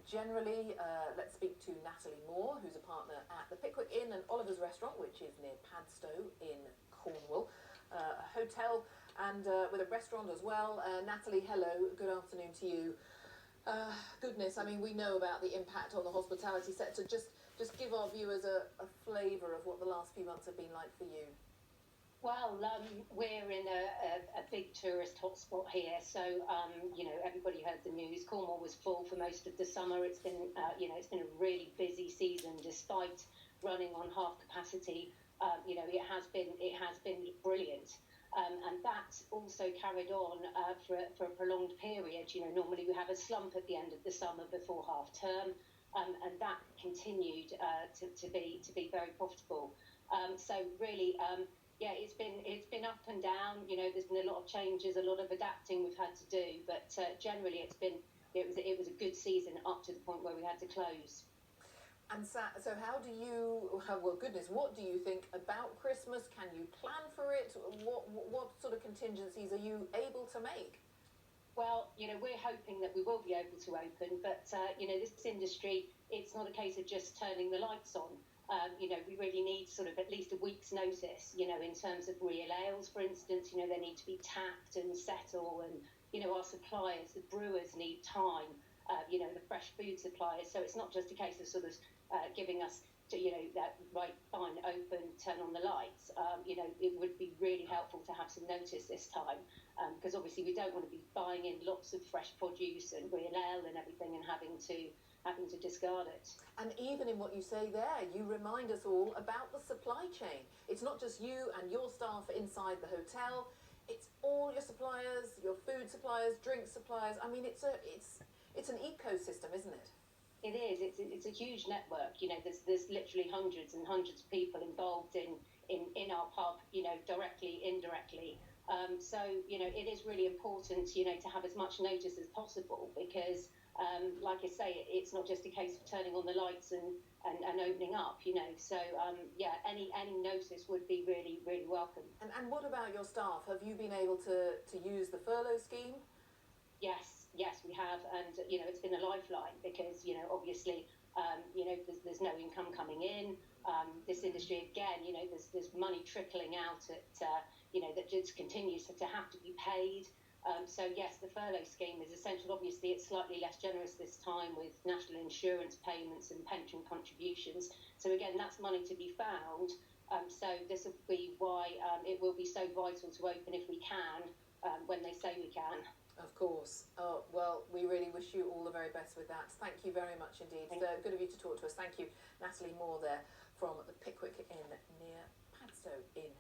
generally. Let's speak to Natalie Moore, who's a partner at the Pickwick Inn and Oliver's Restaurant, which is near Padstow in Cornwall. A hotel and with a restaurant as well. Natalie, hello, good afternoon to you. Goodness, I mean, we know about the impact on the hospitality sector. Just give our viewers a flavour of what the last few months have been like for you. Well, we're in a big tourist hotspot here, so everybody heard the news. Cornwall was full for most of the summer. It's been it's been a really busy season, despite running on half capacity. It has been brilliant, and that also carried on for a prolonged period. Normally we have a slump at the end of the summer before half term, and that continued to be very profitable. So really. Yeah, it's been up and down. There's been a lot of changes, a lot of adapting we've had to do, but generally it was a good season up to the point where we had to close. And so how do you? Well, goodness, what do you think about Christmas? Can you plan for it? What sort of contingencies are you able to make? Well, we're hoping that we will be able to open, but this industry, it's not a case of just turning the lights on. We really need sort of at least a week's notice, in terms of real ales, for instance. They need to be tapped and settle, and, our suppliers, the brewers, need time, the fresh food suppliers. So it's not just a case of sort of giving us, that right, fine, open, turn on the lights. It would be really helpful to have some notice this time, because obviously we don't want to be buying in lots of fresh produce and real ale and everything and having to discard it. And even in what you say there, you remind us all about the supply chain. It's not just you and your staff inside the hotel, it's all your suppliers, your food suppliers, drink suppliers. I mean, it's an ecosystem, isn't it? It is. It's a huge network. There's literally hundreds and hundreds of people involved in our pub, directly, indirectly. So it is really important, to have as much notice as possible, because like I say, it's not just a case of turning on the lights and opening up, So, any notice would be really, really welcome. And what about your staff? Have you been able to use the furlough scheme? Yes, we have. And, it's been a lifeline because, obviously, there's no income coming in. This industry, again, there's money trickling out that just continues to have to be paid. So yes, the furlough scheme is essential. Obviously, it's slightly less generous this time with national insurance payments and pension contributions. So again, that's money to be found. So this will be why it will be so vital to open if we can, when they say we can. Of course. Oh, well, we really wish you all the very best with that. Thank you very much indeed. It's good of you to talk to us. Thank you, Natalie Moore there from the Pickwick Inn near Padstow in